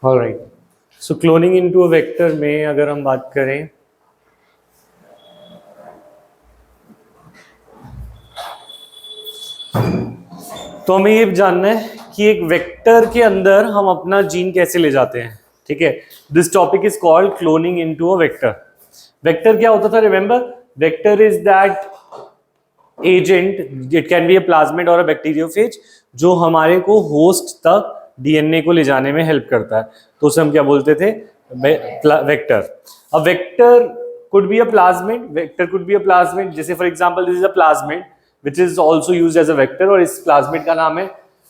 Alright, so cloning into a vector में अगर हम बात करें तो हमें ये जानना है कि एक वेक्टर के अंदर हम अपना जीन कैसे ले जाते हैं। ठीक है, this topic is called cloning into a vector. Vector क्या होता था, remember, vector is that agent, it can be a plasmid और अ बैक्टीरियोफेज, जो हमारे को होस्ट तक डीएनए को ले जाने में हेल्प करता है। तो उसे हम क्या बोलते थे, vector. A vector could be a plasmid, vector could be a plasmid, जैसे for example this is a plasmid which is also used as a vector, और इस प्लाज्मिड का नाम है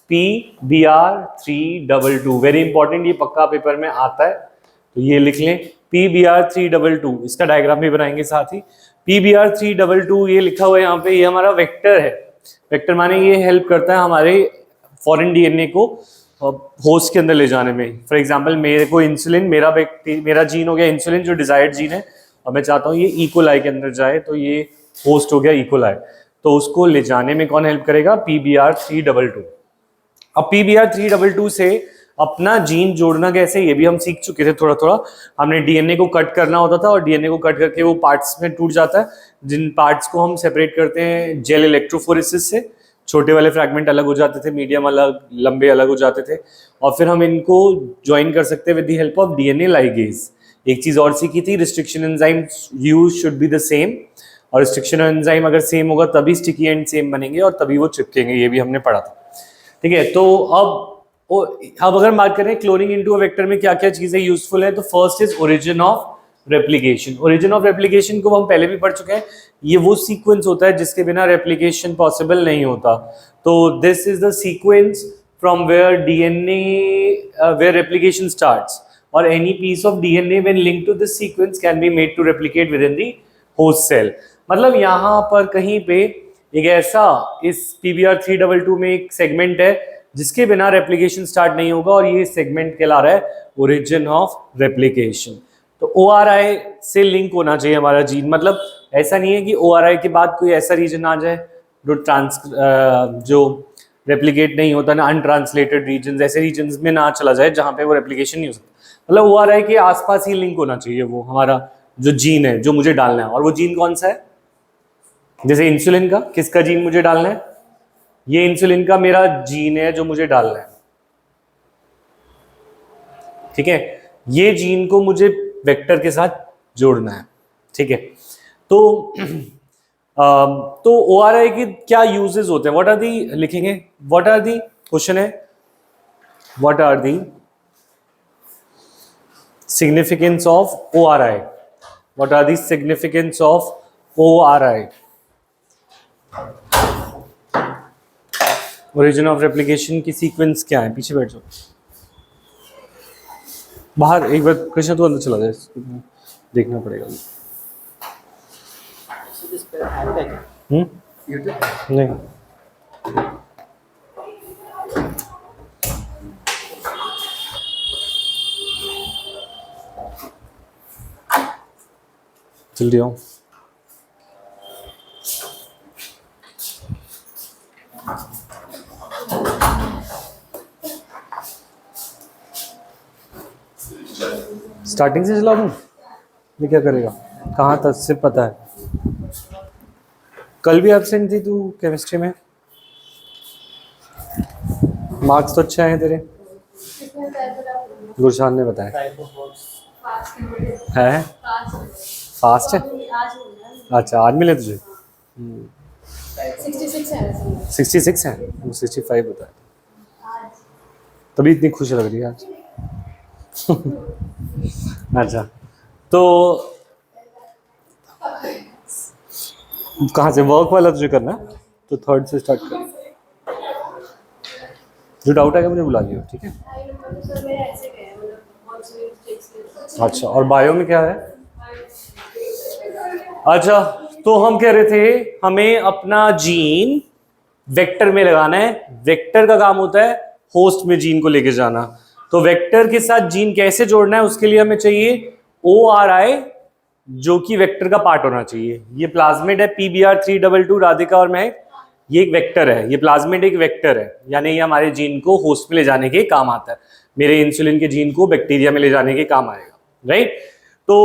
PBr322। वेरी इंपॉर्टेंट, ये पक्का पेपर में आता है, तो ये लिख लें PBr322। इसका डायग्राम भी बनाएंगे साथ ही। PBr322 ये लिखा हुआ है यहाँ पे, ये हमारा वेक्टर है। वेक्टर माने ये हेल्प करता है हमारे फॉरेन डीएनए को होस्ट के अंदर ले जाने में। फॉर एग्जाम्पल मेरे को इंसुलिन, मेरा जीन हो गया इंसुलिन जो डिजायर्ड जीन है, और मैं चाहता हूँ ये इकोलाई के अंदर जाए, तो ये होस्ट हो गया इकोलाई, तो उसको ले जाने में कौन हेल्प करेगा, PBr322। अब PBr322 से अपना जीन जोड़ना कैसे, ये भी हम सीख चुके थे थोड़ा थोड़ा। हमने डीएनए को कट करना होता था, और डीएनए को कट करके वो पार्ट्स में टूट जाता है, जिन पार्ट्स को हम सेपरेट करते हैं जेल इलेक्ट्रोफोरेसिस से। छोटे वाले फ्रैगमेंट अलग हो जाते थे, मीडियम अलग, लंबे अलग हो जाते थे, और फिर हम इनको ज्वाइन कर सकते हैं with the help of DNA ligase. एक चीज और सीखी थी, restriction enzyme use should be the same, और रिस्ट्रिक्शन एंजाइम अगर सेम होगा तभी स्टिकी एंड सेम बनेंगे और तभी वो चिपकेंगे, ये भी हमने पढ़ा था। ठीक है, तो अब अगर बात करें क्लोनिंग इनटू अ वेक्टर में क्या क्या चीजें यूजफुल है, तो first is origin of replication. Origin of replication को हम पहले भी पढ़ चुके हैं, ये वो सीक्वेंस होता है जिसके बिना रेप्लिकेशन पॉसिबल नहीं होता। तो this is the sequence from where DNA where replication starts, और any piece of DNA when linked to this sequence can be made to replicate within the host cell. मतलब यहाँ पर कहीं पे एक ऐसा, इस PBr322 में एक सेगमेंट है जिसके बिना रेप्लिकेशन स्टार्ट नहीं होगा, और ये सेगमेंट कहला रहा है ओरिजिन ऑफ रेप्लिकेशन। तो ORI से लिंक होना चाहिए हमारा जीन, मतलब ऐसा नहीं है कि ORI के बाद कोई ऐसा रीजन आ जाए जो रेप्लिकेट नहीं होता ना, अनट्रांसलेटेड रीजन, ऐसे रीजन में ना चला जाए जहां पे वो रेप्लिकेशन नहीं हो सकता। मतलब ORI के आसपास ही लिंक होना चाहिए वो हमारा जो जीन है जो मुझे डालना है। और वो जीन कौन सा है, जैसे इंसुलिन का, किसका जीन मुझे डालना है, ये इंसुलिन का मेरा जीन है जो मुझे डालना है। ठीक है, ये जीन को मुझे वेक्टर के साथ जोड़ना है। ठीक है, तो ORI के क्या यूजेस होते हैं, व्हाट आर दी, लिखेंगे व्हाट आर दी, क्वेश्चन है what are the significance of ORI, what are the significance of ORI, origin of replication की सीक्वेंस क्या है। पीछे बैठ जाओ, बाहर एक बार कृष्ण तो अंदर चला जाए, देखना पड़ेगा। नहीं, जल्दी आओ। स्टार्टिंग से चला दूं, ये क्या करेगा, कहाँ तक से पता है। कल भी एब्सेंट थी तू केमिस्ट्री में, मार्क्स तो अच्छे आए तेरे, गुरशान ने बताया है। फास्ट है, अच्छा आज मिले तुझे 66 है, 65 बताया, तभी इतनी खुश लग रही है आज। अच्छा, तो कहाँ से वर्क वाला तुझे करना है, तो थर्ड से स्टार्ट कर, जो डाउट आएगा मुझे बुला लियो, ठीक है। अच्छा, और बायो में क्या है, अच्छा, तो हम कह रहे थे हमें अपना जीन वेक्टर में लगाना है। वेक्टर का काम होता है होस्ट में जीन को लेके जाना, तो वेक्टर के साथ जीन कैसे जोड़ना है उसके लिए हमें चाहिए ORI, जो कि वेक्टर का पार्ट होना चाहिए। ये प्लाज्मिड है PBr322, राधिका और मैं, ये एक वेक्टर है, ये प्लाज्मिड एक वेक्टर है, यानी ये हमारे जीन को होस्ट में ले जाने के काम आता है। मेरे इंसुलिन के जीन को बैक्टीरिया में ले जाने के काम आएगा, राइट। तो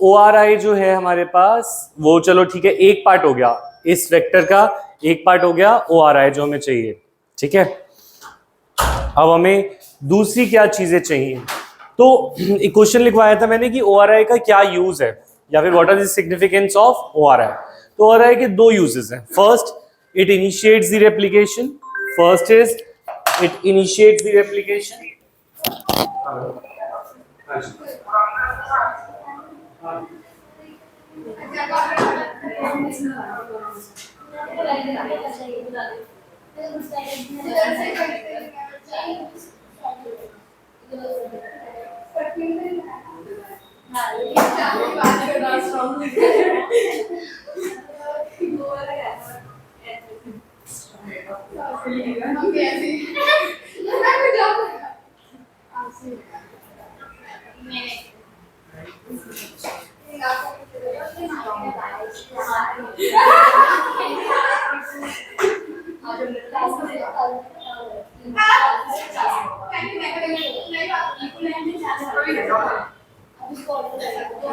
ORI जो है हमारे पास वो, चलो ठीक है, एक पार्ट हो गया इस वेक्टर का, एक पार्ट हो गया ORI जो हमें चाहिए, ठीक है। अब हमें दूसरी क्या चीजें चाहिए, तो एक क्वेश्चन लिखवाया था मैंने कि ORI का क्या यूज है, या फिर what are the significance of ORI। तो ORI के दो यूजेस हैं। First, it initiates the replication. First is it initiates the replication.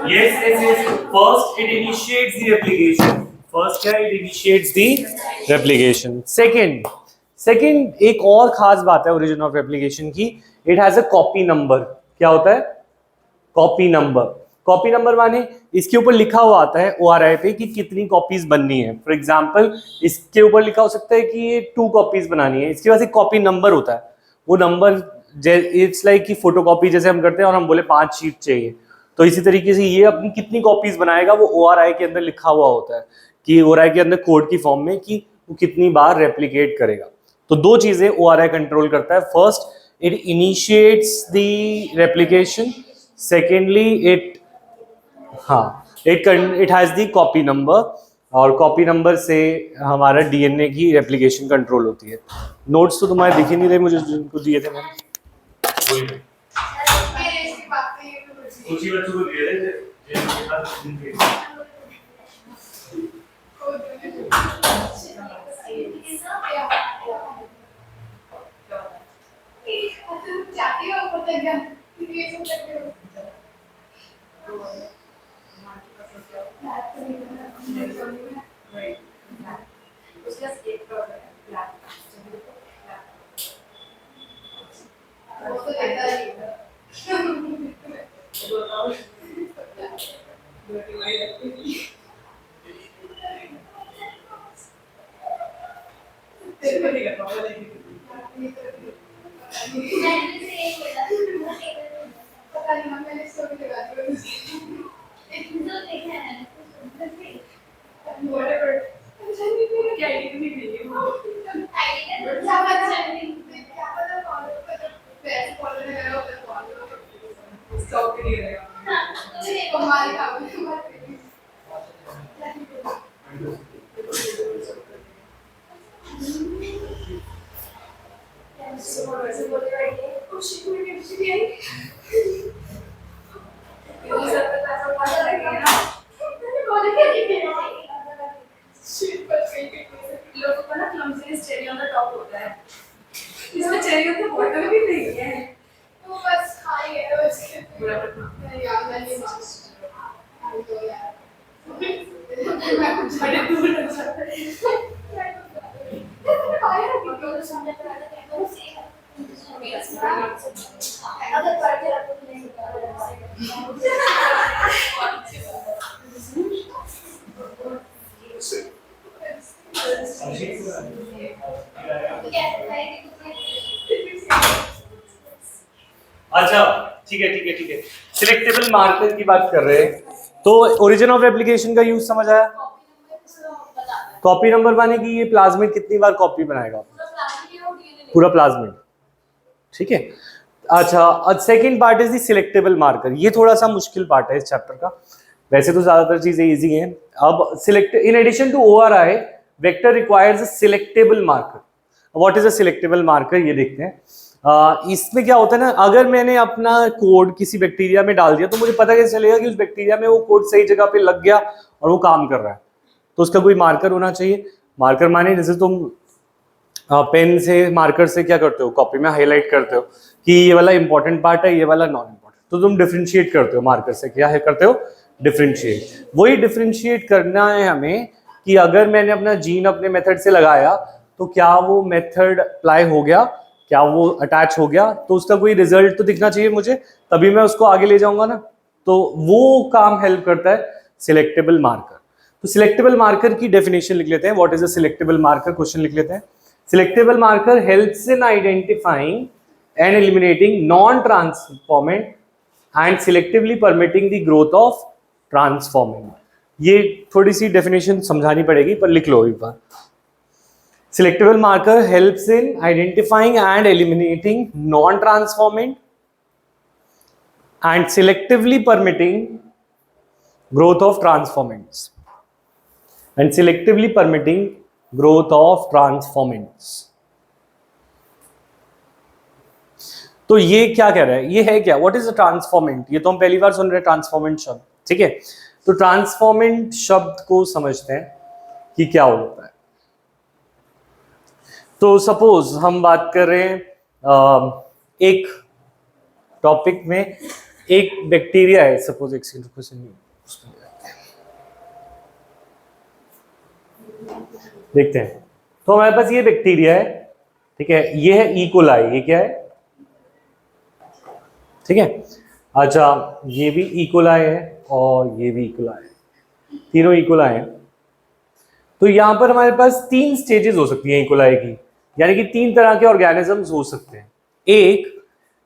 Yes, yes, yes. First, it initiates the replication. First क्या, it initiates the replication. Second एक और खास बात है origin of replication की, it has a copy number. क्या होता है? Copy number. Copy number माने इसके ऊपर लिखा हुआ आता है ORI पे कि कितनी कॉपीज बननी है। फॉर एग्जाम्पल इसके ऊपर लिखा हो सकता है कि ये 2 कॉपीज बनानी है, इसके पास एक कॉपी नंबर होता है। वो नंबर इट्स लाइक कि फोटोकॉपी जैसे हम करते हैं और हम बोले 5 शीट चाहिए, तो इसी तरीके से ये अपनी कितनी कॉपीज बनाएगा वो ORI के अंदर लिखा हुआ होता है कि ORI के अंदर कोड की फॉर्म में कि वो कितनी बार रेप्लिकेट करेगा। तो दो चीजें ORI कंट्रोल करता है। First, it initiates the replication. Secondly it has the copy number, और कॉपी नंबर से हमारा DNA की रेप्लिकेशन कंट्रोल होती है। नोट्स तो तुम्हारे दिख ही नहीं रहे मुझे, जिनको दिए थे मैंने, उसी बच्चों को दिए थे। अच्छा ठीक है। सिलेक्टेबल मार्कर की बात कर रहे हैं, तो ओरिजिन ऑफ रेप्लिकेशन का यूज समझ आया। कॉपी नंबर माने कि ये प्लाज्मिड कितनी बार कॉपी बनाएगा, पूरा प्लाज्मिड, ठीक है। अच्छा, second part is the selectable marker. ये थोड़ा सा मुश्किल पार्ट है इस चैप्टर का, वैसे तो ज्यादातर चीजें इजी हैं। अब select in addition to ORI vector requires a selectable marker. What is a selectable marker, ये देखते हैं। इसमें क्या होता है ना, अगर मैंने अपना कोड किसी बैक्टीरिया में डाल दिया तो मुझे पता कैसे चलेगा कि उस बैक्टीरिया में वो कोड सही जगह पे लग गया और वो काम कर रहा है, तो उसका कोई मार्कर होना चाहिए। मार्कर माने जैसे तुम पेन से मार्कर से क्या करते हो, कॉपी में हाईलाइट करते हो कि ये वाला इंपॉर्टेंट पार्ट है, ये वाला नॉन इंपॉर्टेंट, तो तुम डिफरेंशिएट करते हो मार्कर से, क्या है करते हो, डिफरेंशिएट। वही डिफरेंशिएट करना है हमें कि अगर मैंने अपना जीन अपने मेथड से लगाया तो क्या वो मेथड अप्लाई हो गया, क्या वो अटैच हो गया, तो उसका कोई रिजल्ट तो दिखना चाहिए मुझे, तभी मैं उसको आगे ले जाऊंगा ना। तो वो काम हेल्प करता है सिलेक्टेबल मार्कर। तो सिलेक्टेबल मार्कर की डेफिनेशन लिख लेते हैं, what is a selectable marker, question लिख लेते हैं। Selectable marker helps in identifying and eliminating non-transformant and selectively permitting the growth of transformant. ये थोड़ी सी डेफिनेशन समझानी पड़ेगी पर लिख लो एक बार। Selectable marker helps in identifying and eliminating non-transformant and selectively permitting growth of transformants. And selectively permitting growth of transformants. तो ये क्या कह रहा है, ये है क्या, व्हाट इज अ ट्रांसफॉर्मेंट, ये तो हम पहली बार सुन रहे हैं ट्रांसफॉर्मेंट शब्द, ठीक है। तो ट्रांसफॉर्मेंट शब्द को समझते हैं कि क्या होता है। तो सपोज हम बात कर रहे हैं एक टॉपिक में एक बैक्टीरिया है, सपोज एक क्वेश्चन देखते हैं। तो हमारे पास ये बैक्टीरिया है, ठीक है, ये है इकोलाई, ये क्या है, ठीक है। अच्छा, ये भी इकोलाई है और ये भी इकोलाई है, तीनों इकोलाई हैं। तो यहां पर हमारे पास 3 स्टेजेस हो सकती हैं इकोलाई की, यानी कि 3 तरह के ऑर्गेनिजम्स हो सकते हैं। एक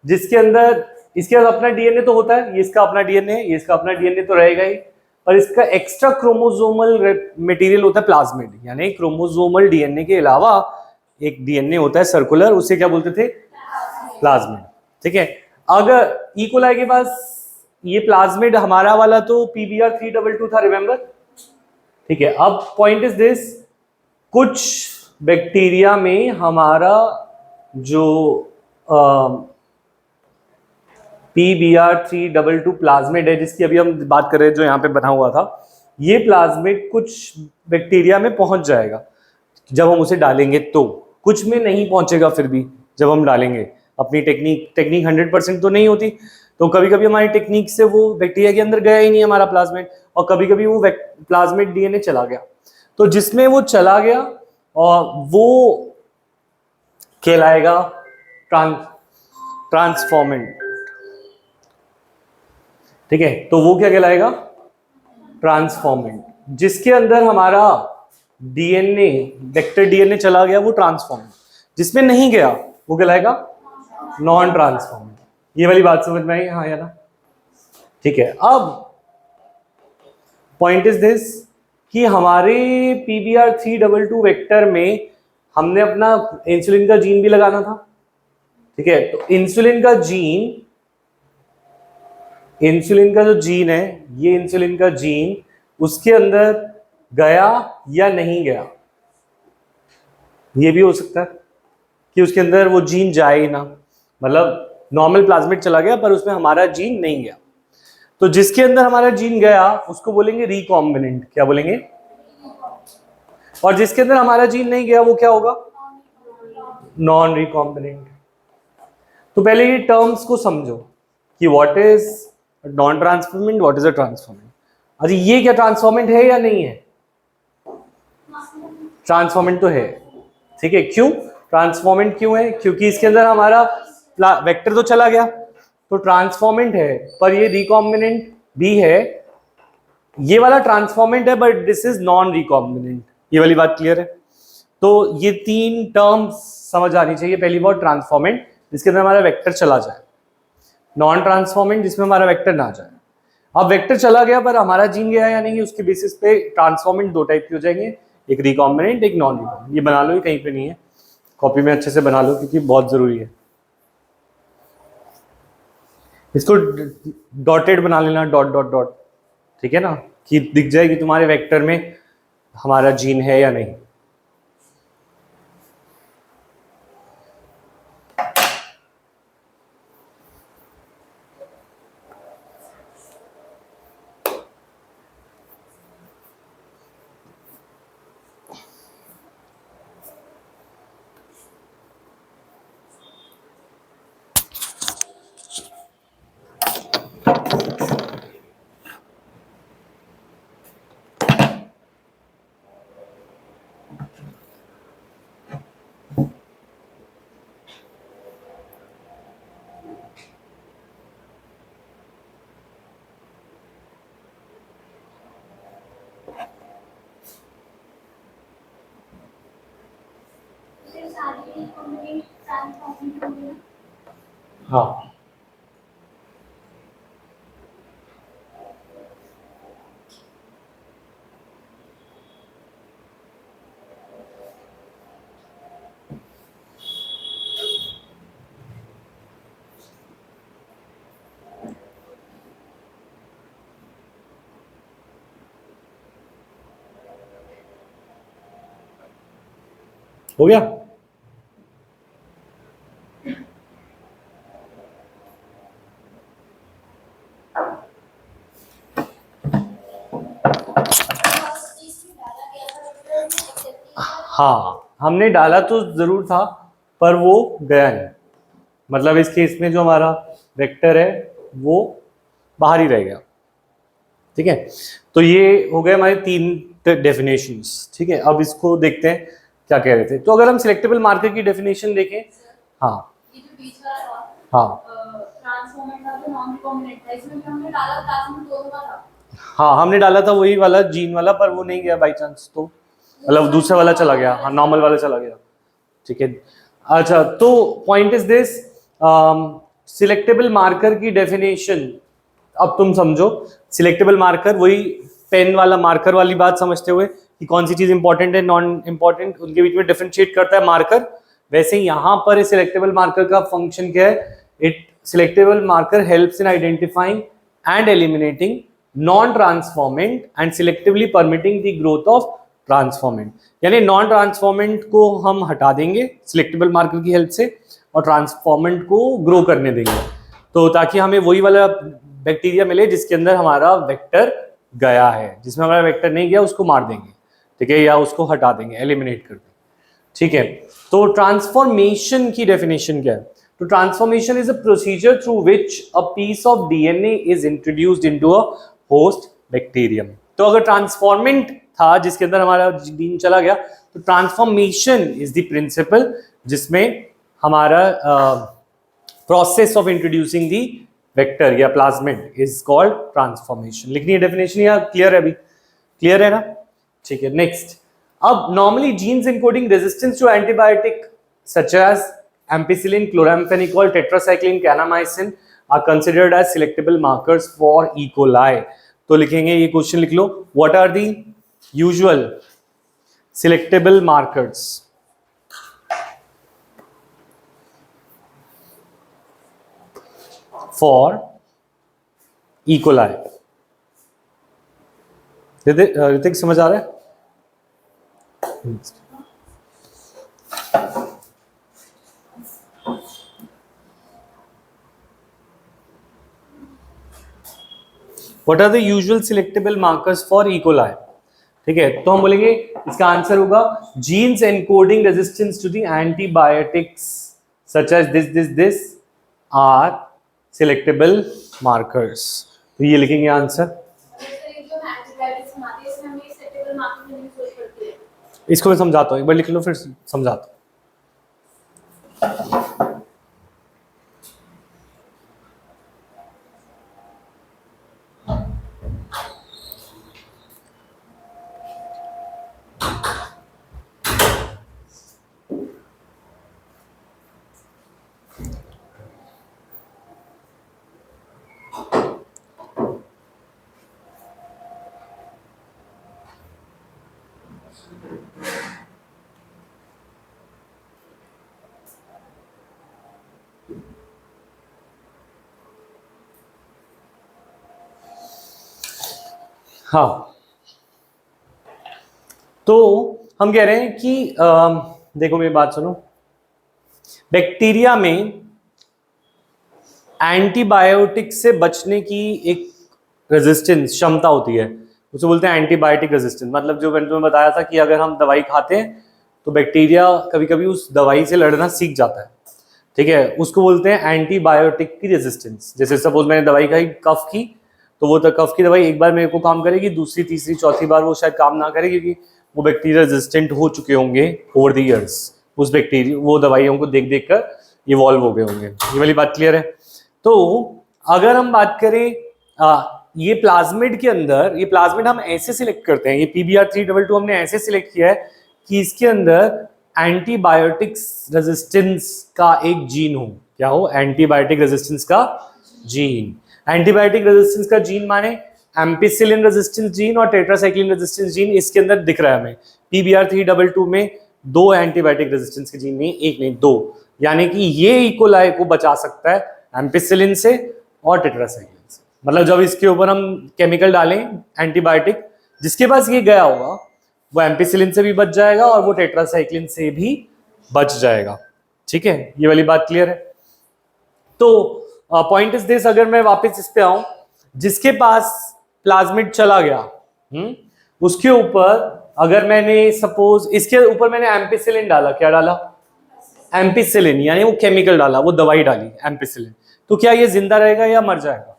जिसके अंदर इसके अपना डीएनए तो होता है, ये इसका अपना डीएनए है, ये इसका अपना डीएनए तो रहेगा ही, और इसका एक्स्ट्रा क्रोमोसोमल मटेरियल होता है प्लाज्मिड, यानी क्रोमोसोमल डीएनए के अलावा एक डीएनए होता है सर्कुलर, उसे क्या बोलते थे, प्लाज्मिड, ठीक है। अगर इकोलाई के पास ये प्लाज्मिड हमारा वाला तो PBr322 था, रिमेंबर, ठीक है। अब पॉइंट इज दिस, कुछ बैक्टीरिया में हमारा जो PBr322 प्लाज्मिड है, जिसकी अभी हम बात कर रहे हैं, जो यहाँ पे बना हुआ था, ये प्लाज्मिड कुछ बैक्टीरिया में पहुंच जाएगा जब हम उसे डालेंगे, तो कुछ में नहीं पहुंचेगा फिर भी जब हम डालेंगे। अपनी टेक्निक 100% तो नहीं होती, तो कभी कभी हमारी टेक्निक से वो बैक्टीरिया के अंदर गया ही नहीं हमारा प्लाज्मिड, और कभी कभी वो प्लाज्मिड डीएनए चला गया। तो जिसमें वो चला गया और वो कहलाएगा ट्रांसफॉर्मेंट, ठीक है। तो वो क्या कहलाएगा, ट्रांसफॉर्मेंट। जिसके अंदर हमारा डीएनए वेक्टर डीएनए चला गया वो ट्रांसफॉर्मेंट, जिसमें नहीं गया वो कहलाएगा नॉन ट्रांसफॉर्मेंट। ये वाली बात समझ में आई, हाँ या ना, ठीक है। अब पॉइंट इज दिस कि हमारे PBr322 वेक्टर में हमने अपना इंसुलिन का जीन भी लगाना था, ठीक है। तो इंसुलिन का जो जीन है, ये इंसुलिन का जीन उसके अंदर गया या नहीं गया, ये भी हो सकता है कि उसके अंदर वो जीन जाए ही ना, मतलब नॉर्मल प्लाज्मिड चला गया पर उसमें हमारा जीन नहीं गया। तो जिसके अंदर हमारा जीन गया उसको बोलेंगे रिकॉम्बिनेंट, क्या बोलेंगे, और जिसके अंदर हमारा जीन नहीं गया वो क्या होगा, नॉन रिकॉम्बिनेंट। तो पहले ये टर्म्स को समझो कि what is non transformant, what is a transformant. अच्छा, ये क्या ट्रांसफॉर्मेंट है या नहीं है, ट्रांसफॉर्मेंट तो है, ठीक है। क्यों ट्रांसफॉर्मेंट क्यों है, क्योंकि इसके अंदर हमारा वेक्टर तो चला गया, तो ट्रांसफॉर्मेंट है, पर ये रिकॉम्बिनेंट भी है। ये वाला ट्रांसफॉर्मेंट है but this is non recombinant, ये वाली बात क्लियर है। तो ये 3 टर्म्स समझ आनी चाहिए। पहली बात ट्रांसफॉर्मेंट, जिसके अंदर हमारा वेक्टर चला जाए, नॉन ट्रांसफॉर्मेंट जिसमें हमारा वेक्टर ना जाए। अब वेक्टर चला गया पर हमारा जीन गया या नहीं, उसके बेसिस पे ट्रांसफॉर्मेंट 2 टाइप के हो जाएंगे, एक रिकॉम्बिनेंट एक नॉन रिकॉम्बिनेंट। ये बना लो, ये कहीं पे नहीं है, कॉपी में अच्छे से बना लो क्योंकि बहुत जरूरी है। इसको डॉटेड बना लेना, डॉट डॉट डॉट, ठीक है ना, कि दिख जाए कि तुम्हारे वेक्टर में हमारा जीन है या नहीं। हाँ हो गया। हाँ हमने डाला तो जरूर था पर वो गया नहीं, मतलब इस केस में जो हमारा वेक्टर है वो बाहर ही रह गया। ठीक है, तो ये हो गए हमारे 3 डेफिनेशंस। ठीक है, अब इसको देखते हैं क्या कह रहे थे। तो अगर हम सिलेक्टेबल मार्कर की डेफिनेशन देखें, हाँ ये जो बीच वाला था, हाँ ट्रांसफॉर्मेंट था जो नॉन रिकॉम्बिनेंट था, इसमें भी हमने डाला क्लास में 2 का था। हाँ हमने डाला था वही वाला जीन वाला, पर वो नहीं गया बाई चांस, तो मतलब दूसरा वाला चला गया, हाँ नॉर्मल वाला चला गया। ठीक है, अच्छा तो point is this, selectable marker की डेफिनेशन अब तुम समझो। सिलेक्टेबल मार्कर वही पेन वाला मार्कर वाली बात समझते हुए कि कौन सी चीज इंपॉर्टेंट है नॉन इंपॉर्टेंट, उनके बीच में डिफरेंशिएट करता है मार्कर। वैसे यहाँ पर सिलेक्टेबल मार्कर का फंक्शन क्या है, it selectable marker helps in identifying and eliminating non transformant and selectively permitting the growth of transformant. यानी नॉन ट्रांसफॉर्मेंट को हम हटा देंगे सिलेक्टेबल मार्कर की हेल्प से और ट्रांसफॉर्मेंट को ग्रो करने देंगे, तो ताकि हमें वही वाला बैक्टीरिया मिले जिसके अंदर हमारा वेक्टर गया है। जिसमें हमारा वेक्टर नहीं गया उसको मार देंगे, ठीक है, या उसको हटा देंगे, एलिमिनेट कर देंगे। ठीक है, तो ट्रांसफॉर्मेशन की डेफिनेशन क्या है? तो transformation is a procedure through which a piece of DNA is introduced into a host bacterium. तो अगर ट्रांसफॉर्मेंट था जिसके अंदर हमारा जीन चला गया, तो ट्रांसफॉर्मेशन इज द प्रिंसिपल जिसमें हमारा process of introducing the vector या प्लाज्मिड इज कॉल्ड ट्रांसफॉर्मेशन। लिखनी है डेफिनेशन या क्लियर है? अभी क्लियर है ना? ठीक है, नेक्स्ट। अब normally genes encoding resistance to antibiotic such as ampicillin, chloramphenicol, tetracycline, kanamycin are considered as selectable markers for E coli. तो लिखेंगे, ये क्वेश्चन लिख लो, what are the usual selectable markers for E. coli? Hrithik समझ आ रहा है? What are the usual selectable markers for E. coli? ठीक है, तो हम बोलेंगे इसका आंसर होगा genes encoding resistance to the antibiotics such as this are selectable markers। तो ये लिखेंगे आंसर। इसको मैं समझाता हूँ, एक बार लिख लो फिर समझाता हूँ। हाँ, तो हम कह रहे हैं कि देखो मेरी बात सुनो, बैक्टीरिया में एंटीबायोटिक से बचने की एक रेजिस्टेंस क्षमता होती है, उसे बोलते हैं एंटीबायोटिक रेजिस्टेंस। मतलब जो मैंने तुम्हें बताया था कि अगर हम दवाई खाते हैं तो बैक्टीरिया कभी कभी उस दवाई से लड़ना सीख जाता है। ठीक है, उसको बोलते हैं एंटीबायोटिक की रेजिस्टेंस। जैसे सपोज मैंने दवाई खाई कफ की, तो वो तो कफ की दवाई एक बार मेरे को काम करेगी, दूसरी तीसरी चौथी बार वो शायद काम ना करेगी, क्योंकि वो बैक्टीरिया रेजिस्टेंट हो चुके होंगे ओवर द ईयर्स, उस बैक्टीरिया वो दवाइयों को देख देख कर इवॉल्व हो गए होंगे। ये वाली बात क्लियर है। तो अगर हम बात करें ये प्लाज्मिड के अंदर, ये प्लाज्मिड हम ऐसे सिलेक्ट करते हैं, ये PBr322 हमने ऐसे सिलेक्ट किया है कि इसके अंदर एंटीबायोटिक्स रेजिस्टेंस का एक जीन हो। क्या हो? एंटीबायोटिक रेजिस्टेंस का जीन। एंटीबायोटिक रेजिस्टेंस का जीन माने एम्पिसिलिन रेजिस्टेंस जीन और टेट्रासाइक्लिन रेजिस्टेंस जीन इसके अंदर दिख रहा है हमें। PBr322 में 2 एंटीबायोटिक रेजिस्टेंस के जीन नहीं, एक नहीं 2, यानी कि ये इकोलाई को बचा सकता है एम्पिसिलिन से और टेट्रासाइक्लिन से। मतलब जब इसके ऊपर हम केमिकल डालें एंटीबायोटिक, जिसके पास ये गया होगा वो एम्पिसिलिन से भी बच जाएगा और वो टेट्रासाइक्लिन से भी बच जाएगा। ठीक है, ये वाली बात क्लियर है। तो पॉइंट इज दिस, अगर मैं वापस इस पे आऊं, जिसके पास प्लाज्मिड चला गया, उसके ऊपर अगर मैंने सपोज इसके ऊपर मैंने एम्पिसिलिन डाला, क्या डाला? एम्पिसिलिन, यानी वो केमिकल डाला, वो दवाई डाली एम्पिसिलिन, तो क्या ये जिंदा रहेगा या मर जाएगा?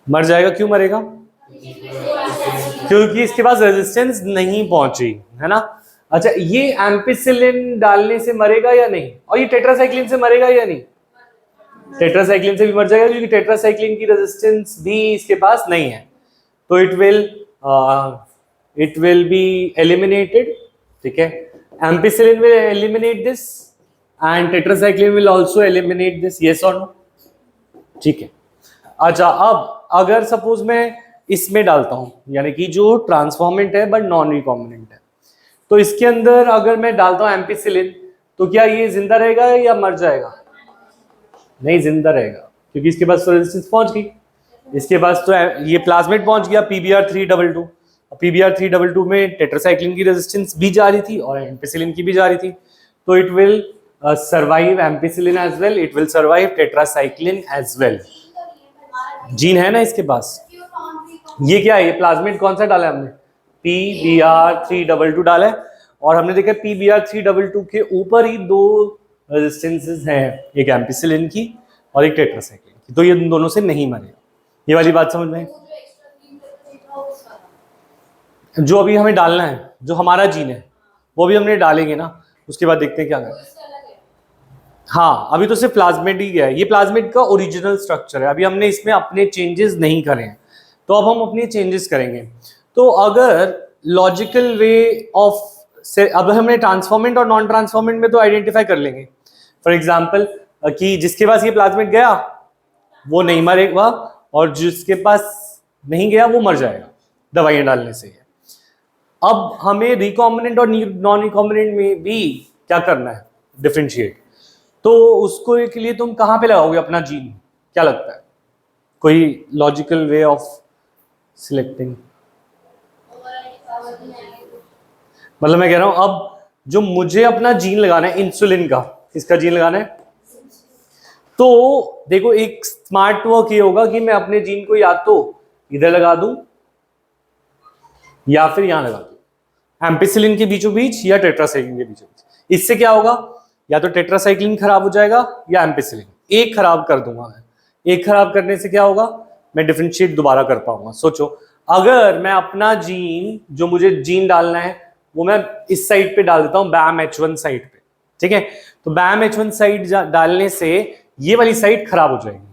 मर जाएगा। क्यों मरेगा? क्योंकि इसके पास रेजिस्टेंस नहीं पहुंची, है ना। अच्छा, ये एम्पिसिलिन डालने से मरेगा या नहीं? और ये टेट्रासाइक्लिन से मरेगा या नहीं? टेट्रासाइक्लिन से भी मर जाएगा, क्योंकि टेट्रासाइक्लिन की रेजिस्टेंस भी इसके पास नहीं है। तो इट विल बी एलिमिनेटेड। ठीक है, ampicillin will eliminate this and tetracycline will also eliminate this. Yes और नो? ठीक है। अच्छा, अब अगर सपोज मैं इसमें डालता हूं, यानी कि जो ट्रांसफॉर्मेंट है बट नॉन रिकॉम्बिनेंट है, तो इसके अंदर अगर मैं डालता हूं एम्पिसिलिन, तो क्या ये जिंदा रहेगा या मर जाएगा? नहीं, जिंदा रहेगा, क्योंकि इसके पास तो रेजिस्टेंस पहुंच गई, इसके पास तो ये प्लाज्मिड पहुंच गया PBr322। PBr322 में टेट्रासाइक्लिन की रेजिस्टेंस भी जा रही थी और एम्पिसिलिन की भी जा रही थी, तो it will survive ampicillin as well, it will survive tetracycline as well. Gene है ना इसके पास। ये क्या है? ये प्लाज्मिड कौन सा डाला है हमने? PBr322 डाला है, और हमने देखा PBr322 के ऊपर ही 2 रेजिस्टेंसेस हैं, एक एम्पिसिलिन की और एक टेट्रासाइक्लिन की, तो ये दोनों से नहीं मरेगा। ये वाली बात समझ में? जो अभी हमें डालना है, जो हमारा जीन है, वो भी हमने डालेंगे ना, उसके बाद देखते हैं क्या करें। हाँ, अभी तो सिर्फ प्लाज्मिड ही है, ये प्लाज्मिड का ओरिजिनल स्ट्रक्चर है, अभी हमने इसमें अपने चेंजेस नहीं करे हैं, तो अब हम अपने चेंजेस करेंगे। तो अगर लॉजिकल वे ऑफ से, अब हमने ट्रांसफॉर्मेंट और नॉन ट्रांसफॉर्मेंट में तो आइडेंटिफाई कर लेंगे। फॉर एग्जाम्पल कि जिसके पास ये प्लाज्मिड गया वो नहीं मरेगा, और जिसके पास नहीं गया वो मर जाएगा दवाइयां डालने से। अब हमें रिकॉम्बिनेंट और नॉन रिकॉम्बिनेंट में भी क्या करना है? डिफरेंशिएट। तो उसको के लिए तुम कहाँ पे लगाओगे अपना जीन? क्या लगता है कोई लॉजिकल वे ऑफ सिलेक्टिंग? मतलब मैं कह रहा हूं, अब जो मुझे अपना जीन लगाना है इंसुलिन का, किसका जीन लगाना है? तो देखो, एक स्मार्ट वर्क ये होगा कि मैं अपने जीन को या तो इधर लगा दूं या फिर यहां लगा दूं, एम्पिसिलिन के बीचों बीच या टेट्रासाइक्लिन के बीचों बीच। इससे क्या होगा? या तो टेट्रासाइक्लिन खराब हो जाएगा या एम्पिसिलिन, एक खराब कर दूंगा मैं। एक खराब करने से क्या होगा? मैं डिफरेंशिएट दोबारा कर पाऊंगा। सोचो, अगर मैं अपना जीन, जो मुझे जीन डालना है, वो मैं इस साइड पे डाल देता हूं, BAM-H1 साइड पे। ठीक है, तो BAM-H1 साइड डालने से ये वाली साइड खराब हो जाएगी।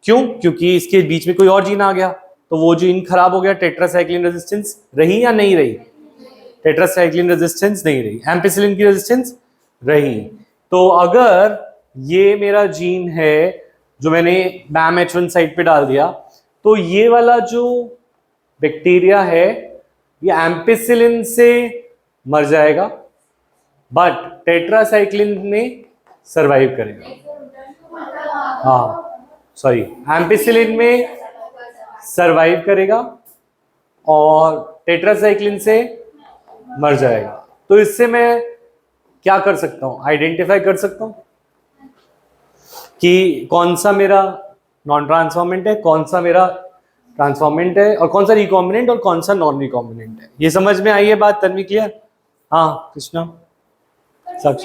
क्यों? क्योंकि इसके बीच में कोई और जीन आ गया, तो वो जीन खराब हो गया। टेट्रासाइक्लिन रेजिस्टेंस रही या नहीं रही? टेट्रासाइक्लिन रेजिस्टेंस नहीं रही, एम्पिसिलिन की रेजिस्टेंस रही। तो अगर ये मेरा जीन है जो मैंने BAM-H1 साइड पे डाल दिया, तो ये वाला जो बैक्टीरिया है ये एम्पिसिलिन से मर जाएगा, बट टेट्रासाइक्लिन में सरवाइव करेगा। हाँ, सॉरी, एम्पिसिलिन में सरवाइव करेगा और टेट्रासाइक्लिन से मर जाएगा। तो इससे मैं क्या कर सकता हूं? आइडेंटिफाई कर सकता हूं कि कौन सा मेरा नॉन ट्रांसफॉर्मेंट है, कौन सा मेरा ट्रांसफॉर्मेंट है, और कौन सा रिकॉम्बिनेंट और कौन सा नॉन रिकॉम्बिनेंट है। ये समझ में आई है बात? तन्वी, क्लियर? हाँ कृष्णा, सच।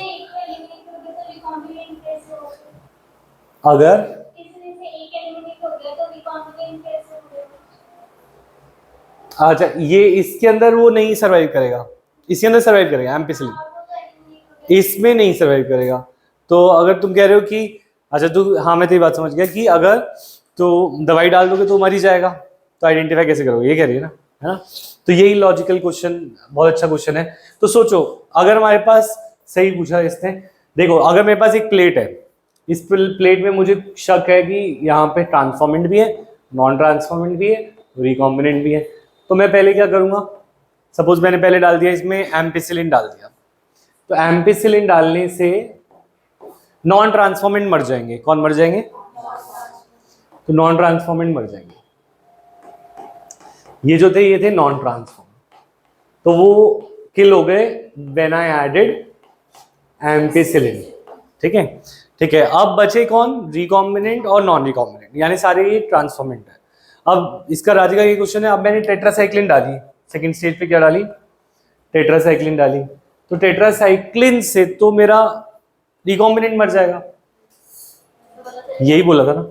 अगर इसमें से एक एलिमिनेट हो गया तो रिकॉम्बिनेंट कैसे होगा? अच्छा ये इसके अंदर वो नहीं सर्वाइव करेगा, इसके अंदर सर्वाइव करेगा एम्पिसिलिन, हाँ, वो तो एलिमिनेट हो गया। इसमें नहीं सर्वाइव करेगा। तो अगर तुम कह रहे हो कि अच्छा तू, हाँ मैं तेरी बात समझ गया कि अगर तो दवाई डाल दोगे तो मर ही जाएगा, तो आइडेंटिफाई कैसे करोगे, ये कह रही है ना? तो यही लॉजिकल क्वेश्चन, बहुत अच्छा क्वेश्चन है। तो सोचो अगर हमारे पास, सही पूछा इसने, देखो अगर मेरे पास एक प्लेट है, इस प्लेट में मुझे शक है कि यहाँ पे ट्रांसफॉर्मेंट भी है, नॉन ट्रांसफॉर्मेंट भी है, रिकॉम्बिनेंट भी है, तो मैं पहले क्या करूंगा, सपोज मैंने पहले डाल दिया इसमें एम्पिसिलिन डाल दिया, तो एम्पिसिलिन डालने से नॉन ट्रांसफॉर्मेंट मर जाएंगे, कौन मर जाएंगे, तो नॉन ट्रांसफॉर्मेंट मर जाएंगे, ये जो थे ये थे नॉन ट्रांसफॉर्म, तो वो किल हो गए व्हेन आई एडेड एम्पिसिलिन। ठीक है, ठीक है। अब बचे कौन, रिकॉम्बिनेंट और नॉन रिकॉम्बिनेंट, यानी सारे ये ट्रांसफॉर्मेंट है। अब इसका राज का ये क्वेश्चन है, अब मैंने टेट्रासाइक्लिन डाली, सेकंड स्टेज पे क्या डाली, टेट्रासाइक्लिन डाली, तो टेट्रासाइक्लिन से तो मेरा रिकॉम्बिनेंट मर जाएगा, यही बोला था ना,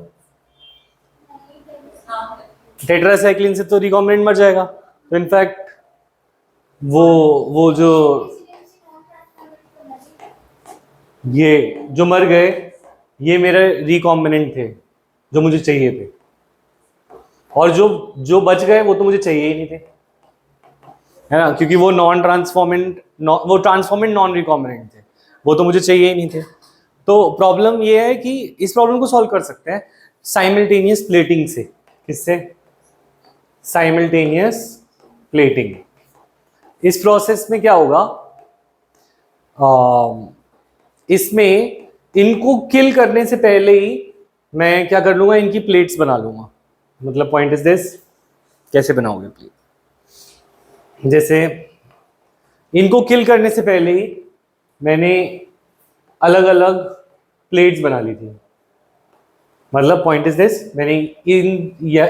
टेट्रासाइक्लिन से तो रिकॉम्बिनेंट मर जाएगा, तो इनफैक्ट वो जो ये जो मर गए ये मेरे रिकॉम्बिनेंट थे जो मुझे चाहिए थे, और जो बच गए वो तो मुझे चाहिए ही नहीं थे, है ना, क्योंकि वो नॉन ट्रांसफॉर्मेंट, वो ट्रांसफॉर्मेंट नॉन रिकॉम्बिनेंट थे, वो तो मुझे चाहिए ही नहीं थे। तो प्रॉब्लम ये है कि इस प्रॉब्लम को सॉल्व कर सकते हैं साइमल्टेनियस प्लेटिंग से। किससे, साइमल्टेनियस प्लेटिंग। इस प्रोसेस में क्या होगा, इसमें इनको किल करने से पहले ही मैं क्या कर लूंगा, इनकी प्लेट्स बना लूंगा। मतलब पॉइंट इज दिस, कैसे बनाओगे प्लेट, जैसे इनको किल करने से पहले ही मैंने अलग अलग प्लेट्स बना ली थी। मतलब पॉइंट इज दिस, मैंने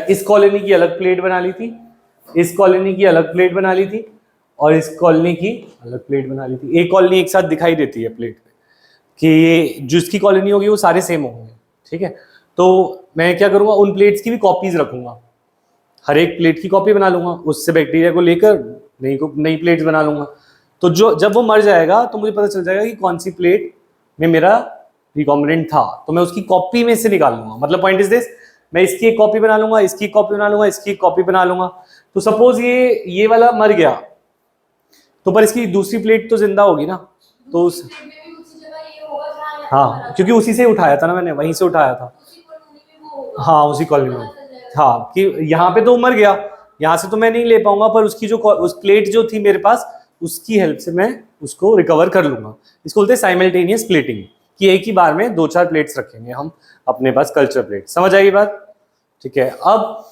इस कॉलोनी की अलग प्लेट बना ली थी, इस कॉलोनी की अलग प्लेट बना ली थी, और इस कॉलोनी की अलग प्लेट बना ली थी। एक कॉलोनी एक साथ दिखाई देती है प्लेट पे कि ये जिसकी कॉलोनी होगी वो सारे सेम होंगे। ठीक है, तो मैं क्या करूंगा, उन प्लेट्स की भी कॉपीज रखूंगा, हर एक प्लेट की कॉपी बना लूंगा, उससे बैक्टीरिया को लेकर नई प्लेट्स बना लूंगा। तो जो जब वो मर जाएगा तो मुझे पता चल जाएगा कि कौन सी प्लेट में मेरा रिकॉम्बिनेंट था, तो मैं उसकी कॉपी में से निकाल लूंगा। मतलब पॉइंट इज दिस, मैं इसकी एक कॉपी बना लूंगा, इसकी एक कॉपी बना लूंगा, इसकी एक कॉपी बना लूंगा। तो सपोज ये वाला मर गया, तो पर इसकी दूसरी प्लेट तो जिंदा होगी ना, तो उस, प्लेट में भी उसी जगह ये होगा जहाँ ये हाँ हमारा क्योंकि उसी से उठाया था ना मैंने, वहीं से उठाया था। उसी कॉलोनी में वो होगा। हाँ उसी कॉलोनी में, पता चल जाएगा। हाँ कि यहाँ पे तो मर गया, यहाँ से तो मैं नहीं ले पाऊंगा, पर उसकी जो उस प्लेट जो थी मेरे पास, उसकी हेल्प से मैं उसको रिकवर कर लूंगा। इसको बोलते हैं साइमल्टेनियस प्लेटिंग, कि एक ही बार में 2-4 प्लेट्स रखेंगे हम अपने पास, कल्चर प्लेट। समझ आई बात? ठीक है, अब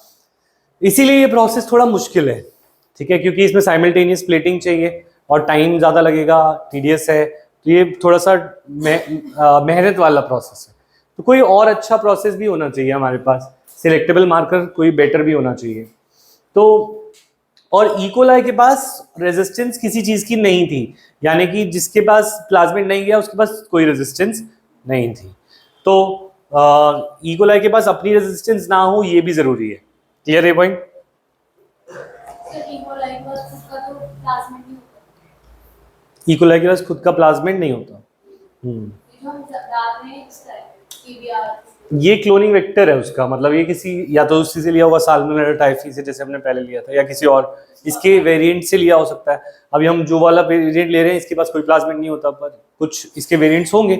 इसीलिए ये प्रोसेस थोड़ा मुश्किल है, ठीक है, क्योंकि इसमें साइमल्टेनियस प्लेटिंग चाहिए और टाइम ज़्यादा लगेगा, टीडियस है, तो ये थोड़ा सा मेहनत वाला प्रोसेस है। तो कोई और अच्छा प्रोसेस भी होना चाहिए हमारे पास, सिलेक्टेबल मार्कर कोई बेटर भी होना चाहिए। तो और इकोलाई के पास रेजिस्टेंस किसी चीज़ की नहीं थी, यानी कि जिसके पास प्लाज्मिड नहीं गया उसके पास कोई रेजिस्टेंस नहीं थी। तो इकोलाई के पास अपनी रेजिस्टेंस ना हो ये भी ज़रूरी है। क्लियर है पॉइंट? तो इकोलाई के पास उसका तो प्लाज्मिड नहीं होता। इकोलाई के पास खुद का प्लाज्मिड नहीं होता। ये जो हम डाल रहे हैं इसका है PBR। ये क्लोनिंग वेक्टर है उसका, मतलब ये किसी या तो उसी से लिया होगा साल्मोनेला टाइफी से, जैसे हमने पहले लिया था, या किसी और इसके वेरिएंट से लिया हो सकता है। अभी हम जो वाला वेरिएंट ले रहे हैं इसके पास कोई प्लाज्मिड नहीं होता, पर कुछ इसके वेरिएंट्स होंगे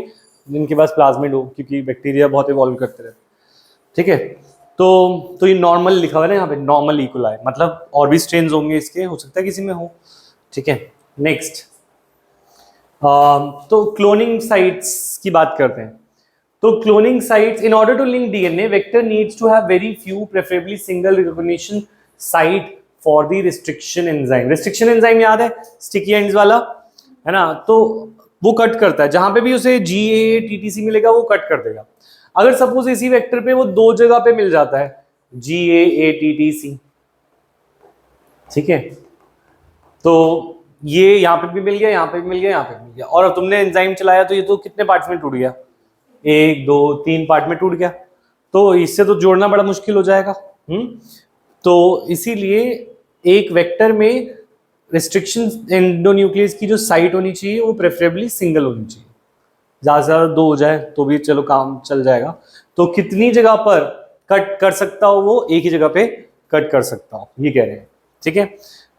जिनके पास प्लाज्मिड हो, क्योंकि बैक्टीरिया बहुत इवॉल्व करते रहते हैं। ठीक है, तो ये नॉर्मल लिखा हुआ है ना यहाँ पे, नॉर्मल इकोलाई, मतलब और भी स्ट्रेन्स होंगे इसके, हो सकता है किसी में हो। ठीक है, नेक्स्ट तो क्लोनिंग साइट्स की बात करते हैं। तो cloning sites, in order to link DNA vector needs to have very few preferably single recognition site for the restriction enzyme. Restriction enzyme याद है, स्टिकी एंड्स वाला, है ना, तो वो कट करता है, जहां पे भी उसे GAA-TTC मिलेगा वो कट कर देगा। अगर सपोज इसी वेक्टर पे वो 2 जगह पे मिल जाता है GAA-TTC, ठीक है, तो ये यहाँ पे भी मिल गया, यहाँ पे भी मिल गया, यहाँ पे भी मिल गया, और अब तुमने एंजाइम चलाया तो ये तो कितने पार्ट्स में टूट गया, 1 2 3 पार्ट में टूट गया, तो इससे तो जोड़ना बड़ा मुश्किल हो जाएगा। तो इसीलिए एक वेक्टर में रिस्ट्रिक्शन एंडोन्यूक्लियस की जो साइट होनी चाहिए वो प्रेफरेबली सिंगल होनी चाहिए। ज़्यादा से ज़्यादा 2 हो जाए तो भी चलो काम चल जाएगा। तो कितनी जगह पर कट कर सकता हो, वो एक ही जगह पे कट कर सकता हो, ये कह रहे हैं। ठीक है,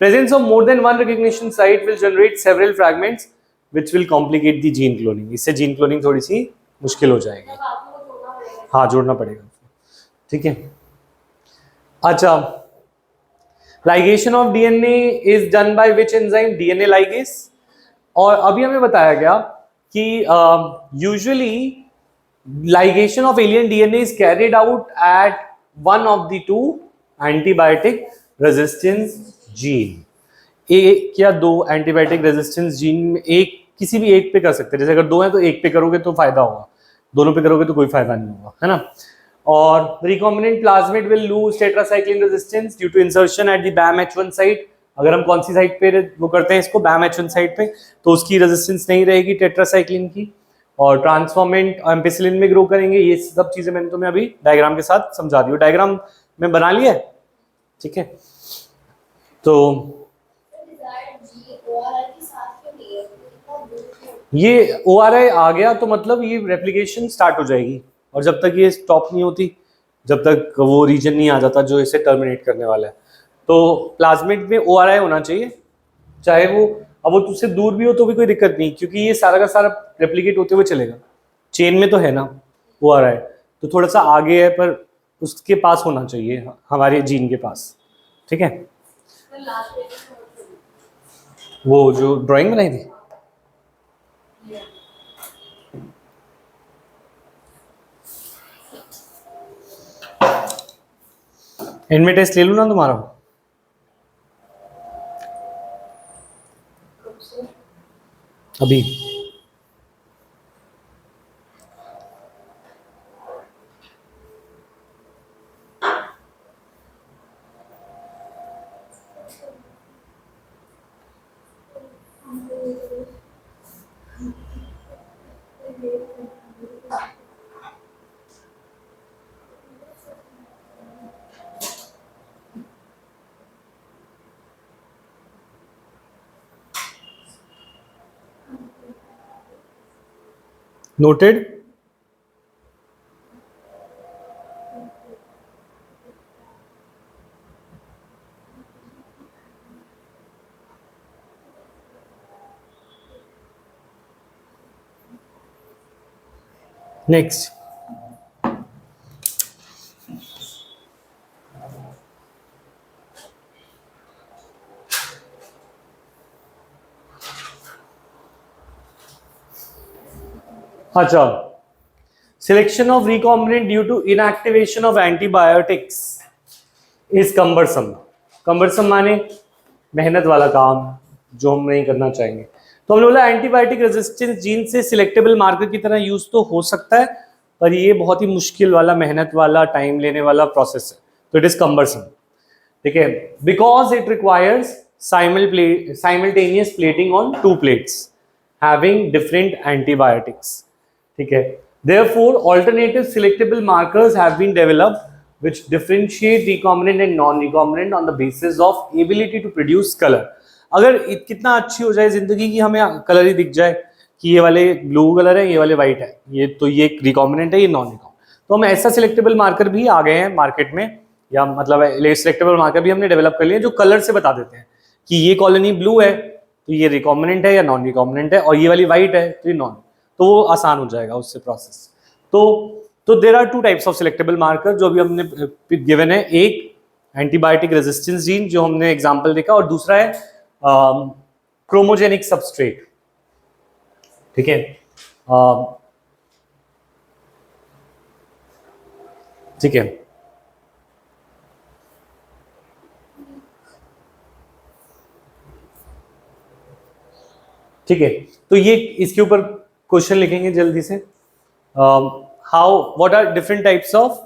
presence of more than one recognition site will generate several fragments which will complicate the gene cloning. इससे जीन क्लोनिंग थोड़ी सी मुश्किल हो जाएगी। तब आपको जोड़ना पड़ेगा। हाँ, जोड़ना पड़ेगा। ठीक है, अच्छा, ligation of DNA is done by which enzyme? DNA ligase. और अभी हमें बताया गया कि usually ligation of alien DNA is carried out at one of the two antibiotic resistance gene। एक या दो एंटीबायोटिक रेजिस्टेंस जीन में एक, किसी भी एक पे कर सकते हैं। जैसे अगर 2 हैं तो एक पे करोगे तो फायदा होगा, दोनों पे करोगे तो कोई फायदा नहीं होगा, है ना। और recombinant plasmid will lose tetracycline resistance due to insertion at the BAM-H1 site. अगर हम कौन सी साइट पे वो करते हैं इसको, BAM-H1 साइट पे, तो उसकी रेजिस्टेंस नहीं रहेगी टेट्रासाइक्लिन की। और ट्रांसफॉर्मेंट एम्पिसिलिन में ग्रो करेंगे। ये सब चीजें मैंने तुम्हें अभी डायग्राम के साथ समझा दी। डायग्राम में बना लिया है, ठीक है। तो ये ORI आ गया तो मतलब ये रेप्लिकेशन स्टार्ट हो जाएगी, और जब तक ये स्टॉप नहीं होती, जब तक वो रीजन नहीं आ जाता जो इसे टर्मिनेट करने वाला है। तो प्लाज्मिड में ORI होना चाहिए, चाहे वो अब वो तुझसे दूर भी हो तो भी कोई दिक्कत नहीं, क्योंकि ये सारा का सारा रेप्लिकेट होते हुए चलेगा। चेन में तो है ना ORI, तो थोड़ा सा आगे है पर उसके पास होना चाहिए, हमारे जीन के पास। ठीक है, वो जो ड्राइंग बनाई थी, इनमें टेस्ट ले लूँ ना तुम्हारा? अभी नोटेड। नेक्स्ट, अच्छा, selection of recombinant due to inactivation of antibiotics is cumbersome. Cumbersome माने मेहनत वाला काम जो हम नहीं करना चाहेंगे। तो हमने बोला एंटीबायोटिक रेजिस्टेंस जीन से सिलेक्टेबल मार्कर की तरह यूज तो हो सकता है, पर ये बहुत ही मुश्किल वाला, मेहनत वाला, टाइम लेने वाला प्रोसेस है, तो इट इज कम्बरसम। ठीक है, because it requires simultaneous plating on 2 plates having different antibiotics. ठीक है, therefore alternative selectable markers have been developed which differentiate recombinant and non-recombinant on the basis of ability to produce color। अगर कितना अच्छी हो जाए जिंदगी की, हमें कलर ही दिख जाए कि ये वाले ब्लू कलर है, ये वाले वाइट है, ये तो ये रिकॉम्बिनेंट है, ये नॉन रिकॉम्बिनेंट, तो हम ऐसा सिलेक्टेबल मार्कर भी आ गए हैं मार्केट में, या मतलब सिलेक्टेबल मार्कर भी हमने डेवलप कर लिए जो कलर से बता देते हैं कि ये कॉलोनी ब्लू है तो ये रिकॉम्बिनेंट है या नॉन रिकॉम्बिनेंट है, और ये वाली वाइट है तो ये नॉन, तो वो आसान हो जाएगा उससे प्रोसेस। तो there are 2 types of selectable marker जो अभी हमने गिवन है। एक एंटीबायोटिक रेजिस्टेंस जीन जो हमने एग्जांपल देखा, और दूसरा है क्रोमोजेनिक सबस्ट्रेट। ठीक है, ठीक है, ठीक है, तो ये इसके ऊपर क्वेश्चन लिखेंगे जल्दी से। How, what are different types of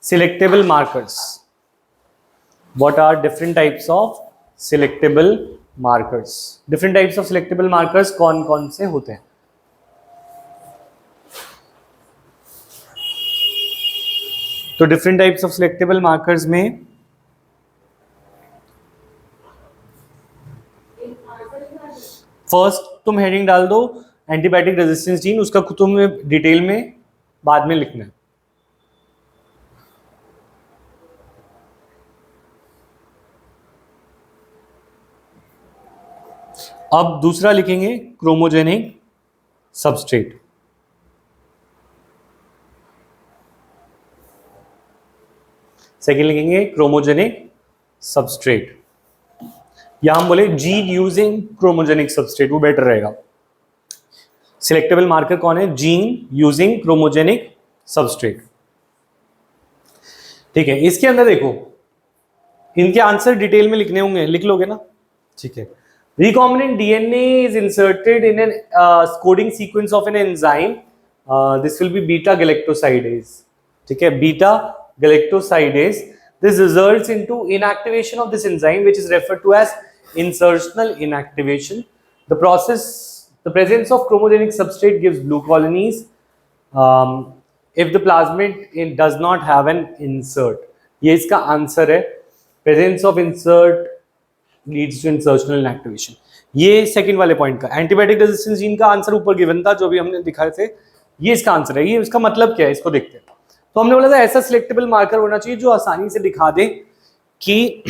selectable markers? What are different types of selectable markers? Different types of selectable markers कौन कौन से होते हैं? तो different types of selectable markers में फर्स्ट तुम हेडिंग डाल दो एंटीबायोटिक रेजिस्टेंस जीन, उसका तुम्हें डिटेल में बाद में लिखना है। अब दूसरा लिखेंगे क्रोमोजेनिक सबस्ट्रेट। सेकेंड लिखेंगे क्रोमोजेनिक सबस्ट्रेट, या हम बोले जीन यूजिंग क्रोमोजेनिक सबस्ट्रेट, वो बेटर रहेगा। सिलेक्टेबल मार्कर कौन है? Gene using chromogenic substrate. ठीक है, इसके अंदर देखो इनके आंसर डिटेल में लिखने होंगे, लिख लोगे ना? ठीक है। recombinant DNA is inserted in an coding sequence of an enzyme. This will be beta galactosidase. ठीक है, beta galactosidase. This results into inactivation of this enzyme, which is referred to as insertional inactivation. The presence of chromogenic substrate gives blue colonies. If the plasmid does not have an insert, ये इसका answer है। Presence of insert leads to insertional inactivation. ये second वाले point का antibiotic resistance gene का answer ऊपर given था, जो भी हमने दिखाए थे, ये इसका आंसर है। ये इसका मतलब क्या है, इसको देखते हैं। तो हमने बोला था ऐसा सिलेक्टेबल मार्कर होना चाहिए जो आसानी से दिखा दे कि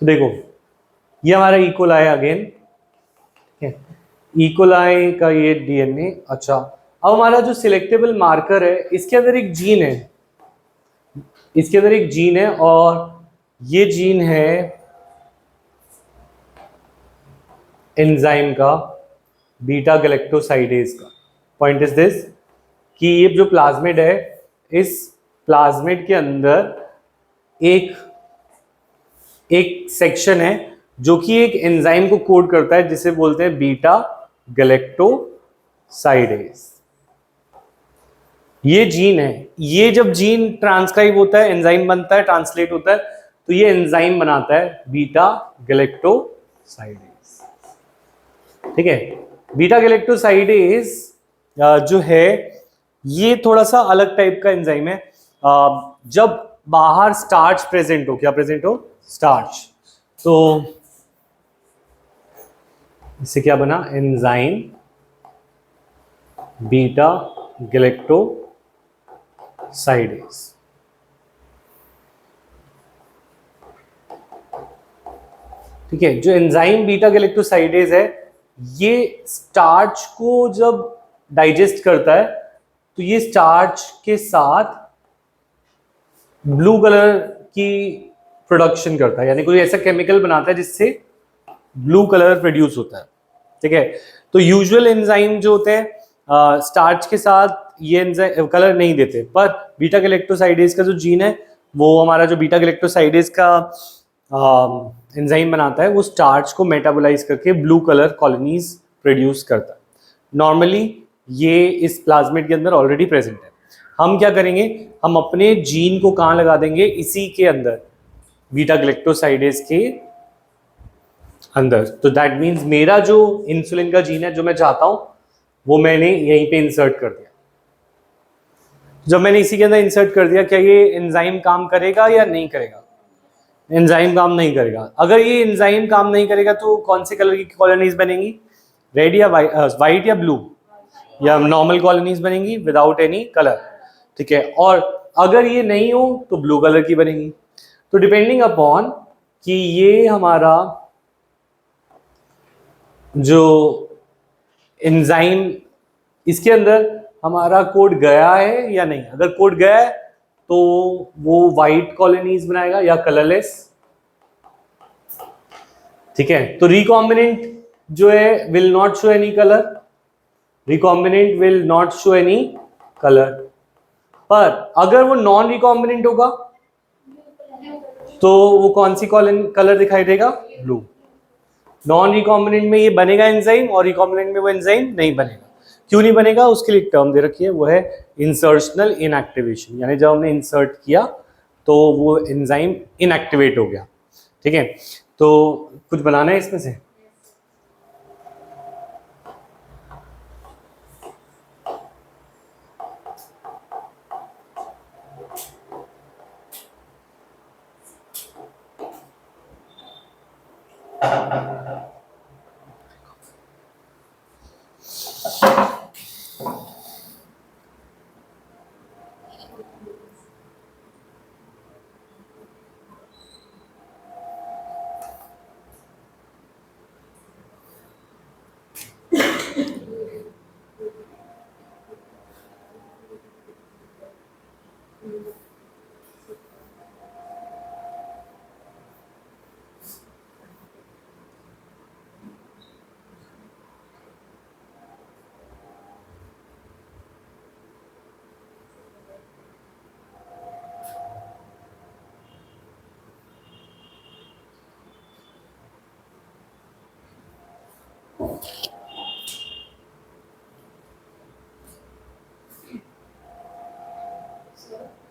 तो देखो ये हमारा इकोलाई अगेन, इकोलाई का ये डीएनए। अच्छा, अब हमारा जो सिलेक्टेबल मार्कर है इसके अंदर एक जीन है, इसके अंदर एक जीन है, और ये जीन है एंजाइम का बीटा गैलेक्टोसाइडेज का। पॉइंट इज दिस कि ये जो प्लाज्मिड है, इस प्लाज्मिड के अंदर एक सेक्शन है जो कि एक एंजाइम को कोड करता है, जिसे बोलते हैं बीटा गैलेक्टोसाइडेज। ये जीन है, ये जब जीन ट्रांसक्राइब होता है, एंजाइम बनता है, ट्रांसलेट होता है, तो ये एंजाइम बनाता है बीटा गैलेक्टोसाइडेज। ठीक है, बीटा गैलेक्टोसाइडेज जो है ये थोड़ा सा अलग टाइप का एंजाइम है। जब बाहर स्टार्च प्रेजेंट हो, क्या प्रेजेंट हो? स्टार्च, तो इससे क्या बना? Enzyme beta galactosidase. ठीक है, जो एंजाइम बीटा गैलेक्टोसाइडेज है, ये स्टार्च को जब डाइजेस्ट करता है तो ये स्टार्च के साथ ब्लू कलर की प्रोडक्शन करता है, यानी कोई ऐसा केमिकल बनाता है जिससे ब्लू कलर प्रोड्यूस होता है। ठीक है, तो यूजुअल एंजाइम जो होते हैं स्टार्च के साथ ये एंजाइम कलर नहीं देते, पर बीटा गैलेक्टोसाइडेज का जो जीन है, वो हमारा जो बीटा गैलेक्टोसाइडेज का एंजाइम बनाता है, वो स्टार्च को मेटाबोलाइज करके ब्लू कलर कॉलोनीज प्रोड्यूस करता है। नॉर्मली ये इस प्लाज्मिड के अंदर ऑलरेडी प्रेजेंट है। हम क्या करेंगे, हम अपने जीन को कहाँ लगा देंगे? इसी के अंदर, बीटा गैलेक्टोसाइडेज के अंदर। तो दैट मीन्स मेरा जो इंसुलिन का जीन है जो मैं चाहता हूं, वो मैंने यहीं पे इंसर्ट कर दिया। जब मैंने इसी के अंदर इंसर्ट कर दिया, क्या ये एंजाइम काम करेगा या नहीं करेगा? एंजाइम काम नहीं करेगा। अगर ये एंजाइम काम नहीं करेगा तो कौन से कलर की कॉलोनीज बनेंगी? रेड या वाइट या ब्लू, या नॉर्मल कॉलोनीज बनेंगी विदाउट एनी कलर। ठीक है, और अगर ये नहीं हो तो ब्लू कलर की बनेंगी। तो डिपेंडिंग अपॉन कि ये हमारा जो एंजाइम इसके अंदर हमारा कोड गया है या नहीं। अगर कोड गया है तो वो वाइट कॉलोनीज बनाएगा या कलरलेस। ठीक है, तो रिकॉम्बिनेंट जो है will not show any colour, recombinant will not show any colour. पर अगर वो नॉन रिकॉम्बिनेंट होगा तो वो कौन सी कलर दिखाई देगा? ब्लू। नॉन रिकॉम्बिनेंट में ये बनेगा एंजाइम, और रिकॉम्बिनेंट में वो एंजाइम नहीं बनेगा। क्यों नहीं बनेगा? उसके लिए एक टर्म दे रखी है, वो है इंसर्शनल इनएक्टिवेशन। यानी जब हमने इंसर्ट किया तो वो एंजाइम इनएक्टिवेट हो गया। ठीक है, तो कुछ बनाना है इसमें से?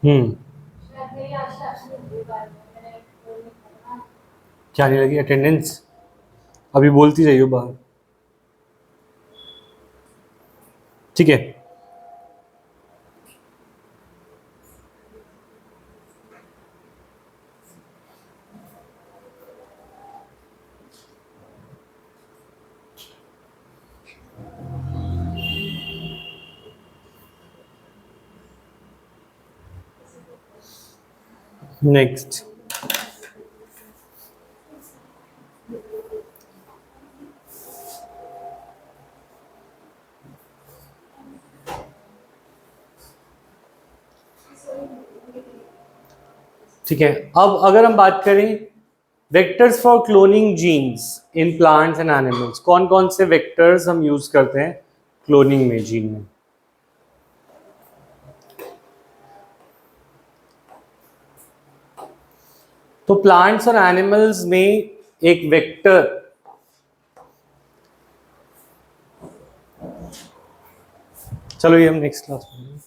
शायद मेरी आज से absent हुई बार में, मैंने बोल नहीं पाया ना। क्या नहीं लगी अटेंडेंस? अभी बोलती जाइए बाहर, ठीक है। नेक्स्ट, ठीक है। अब अगर हम बात करें vectors for cloning genes in plants and animals, कौन कौन से वेक्टर्स हम यूज करते हैं क्लोनिंग में, जीन में? तो प्लांट्स और एनिमल्स में एक वेक्टर, चलो ये हम नेक्स्ट क्लास में